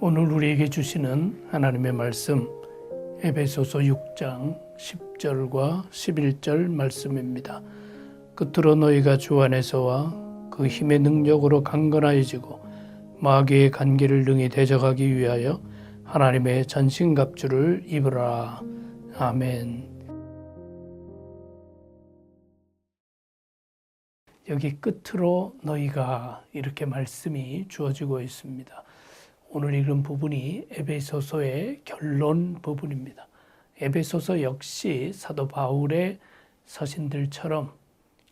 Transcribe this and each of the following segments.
오늘 우리에게 주시는 하나님의 말씀 에베소서 6장 10절과 11절 말씀입니다. 끝으로 너희가 주 안에서와 그 힘의 능력으로 강건하여지고 마귀의 간계를 능히 대적하기 위하여 하나님의 전신갑주를 입으라. 아멘. 여기 끝으로 너희가 이렇게 말씀이 주어지고 있습니다. 오늘 읽은 부분이 에베소서의 결론 부분입니다. 에베소서 역시 사도 바울의 서신들처럼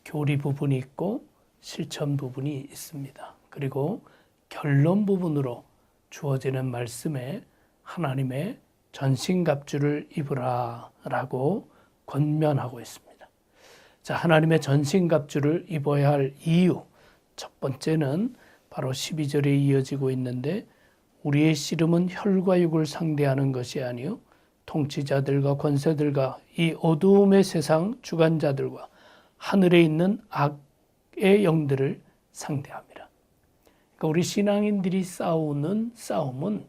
교리 부분이 있고 실천 부분이 있습니다. 그리고 결론 부분으로 주어지는 말씀에 하나님의 전신갑주를 입으라 라고 권면하고 있습니다. 자, 하나님의 전신갑주를 입어야 할 이유, 첫 번째는 바로 12절에 이어지고 있는데 우리의 씨름은 혈과 육을 상대하는 것이 아니요 통치자들과 권세들과 이 어두움의 세상 주관자들과 하늘에 있는 악의 영들을 상대합니다. 그러니까 우리 신앙인들이 싸우는 싸움은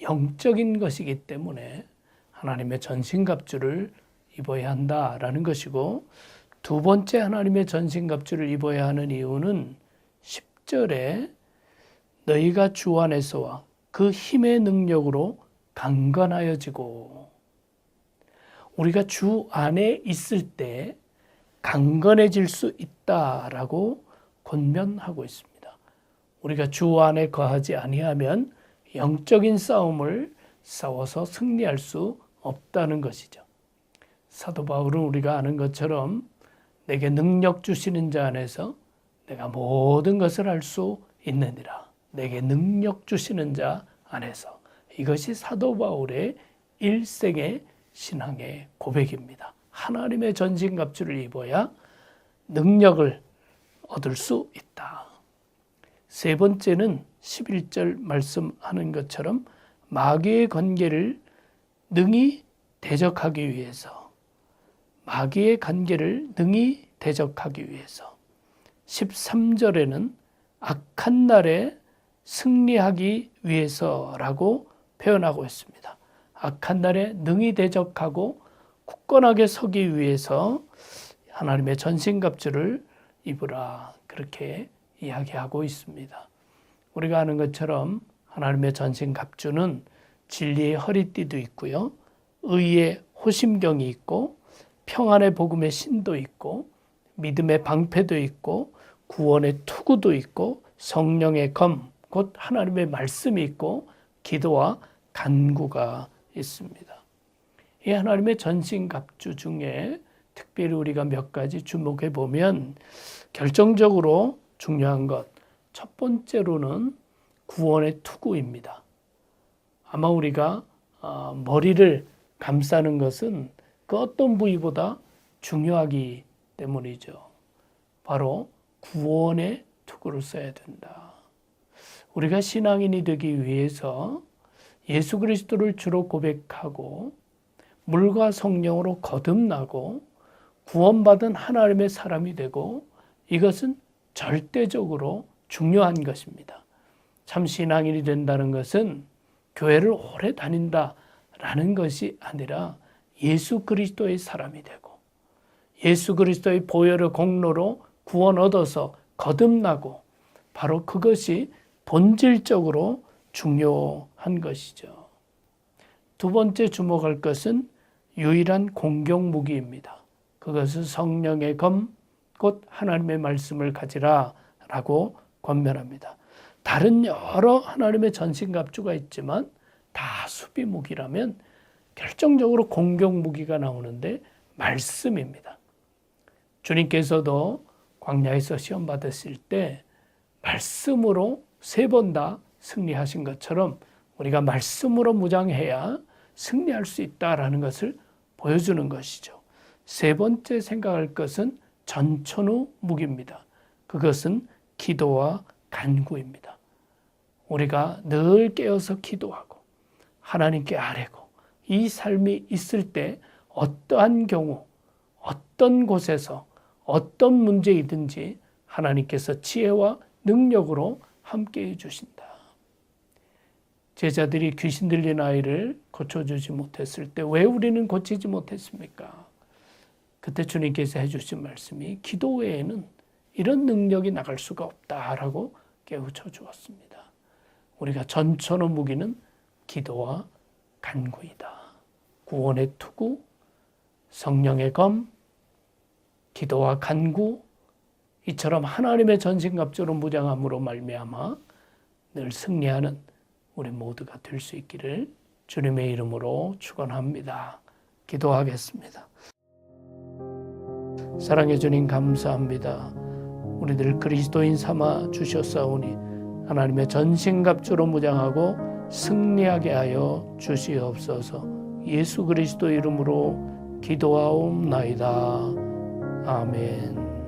영적인 것이기 때문에 하나님의 전신갑주를 입어야 한다라는 것이고, 두 번째 하나님의 전신갑주를 입어야 하는 이유는 10절에 너희가 주 안에서와 그 힘의 능력으로 강건하여지고, 우리가 주 안에 있을 때 강건해질 수 있다라고 권면하고 있습니다. 우리가 주 안에 거하지 아니하면 영적인 싸움을 싸워서 승리할 수 없다는 것이죠. 사도 바울은 우리가 아는 것처럼 내게 능력 주시는 자 안에서 내가 모든 것을 할 수 있느니라. 내게 능력 주시는 자 안에서. 이것이 사도 바울의 일생의 신앙의 고백입니다. 하나님의 전신갑주를 입어야 능력을 얻을 수 있다. 세 번째는 11절 말씀하는 것처럼 마귀의 관계를 능히 대적하기 위해서, 마귀의 관계를 능히 대적하기 위해서. 13절에는 악한 날에 승리하기 위해서라고 표현하고 있습니다. 악한 날에 능히 대적하고 굳건하게 서기 위해서 하나님의 전신갑주를 입으라, 그렇게 이야기하고 있습니다. 우리가 아는 것처럼 하나님의 전신갑주는 진리의 허리띠도 있고요, 의의 호심경이 있고, 평안의 복음의 신도 있고, 믿음의 방패도 있고, 구원의 투구도 있고, 성령의 검, 곧 하나님의 말씀이 있고, 기도와 간구가 있습니다. 이 하나님의 전신갑주 중에 특별히 우리가 몇 가지 주목해 보면 결정적으로 중요한 것, 첫 번째로는 구원의 투구입니다. 아마 우리가 머리를 감싸는 것은 그 어떤 부위보다 중요하기 때문이죠. 바로 구원의 투구를 써야 된다. 우리가 신앙인이 되기 위해서 예수 그리스도를 주로 고백하고 물과 성령으로 거듭나고 구원받은 하나님의 사람이 되고, 이것은 절대적으로 중요한 것입니다. 참 신앙인이 된다는 것은 교회를 오래 다닌다라는 것이 아니라 예수 그리스도의 사람이 되고 예수 그리스도의 보혈의 공로로 구원 얻어서 거듭나고, 바로 그것이 본질적으로 중요한 것이죠. 두 번째 주목할 것은 유일한 공격 무기입니다. 그것은 성령의 검, 곧 하나님의 말씀을 가지라 라고 권면합니다. 다른 여러 하나님의 전신갑주가 있지만 다 수비 무기라면 결정적으로 공격 무기가 나오는데 말씀입니다. 주님께서도 광야에서 시험 받았을 때 말씀으로 3번 다 승리하신 것처럼 우리가 말씀으로 무장해야 승리할 수 있다라는 것을 보여주는 것이죠. 세 번째 생각할 것은 전천후 무기입니다. 그것은 기도와 간구입니다. 우리가 늘 깨어서 기도하고 하나님께 아뢰고 이 삶이 있을 때 어떠한 경우, 어떤 곳에서 어떤 문제이든지 하나님께서 지혜와 능력으로 함께해 주신다. 제자들이 귀신 들린 아이를 고쳐주지 못했을 때 왜 우리는 고치지 못했습니까? 그때 주님께서 해주신 말씀이 기도 외에는 이런 능력이 나갈 수가 없다라고 깨우쳐 주었습니다. 우리가 전천후 무기는 기도와 간구이다. 구원의 투구, 성령의 검, 기도와 간구, 이처럼 하나님의 전신갑주로 무장함으로 말미암아 늘 승리하는 우리 모두가 될 수 있기를 주님의 이름으로 축원합니다. 기도하겠습니다. 사랑해 주님 감사합니다. 우리들 그리스도인 삼아 주셨사오니 하나님의 전신갑주로 무장하고 승리하게 하여 주시옵소서. 예수 그리스도 이름으로 기도하옵나이다. 아멘.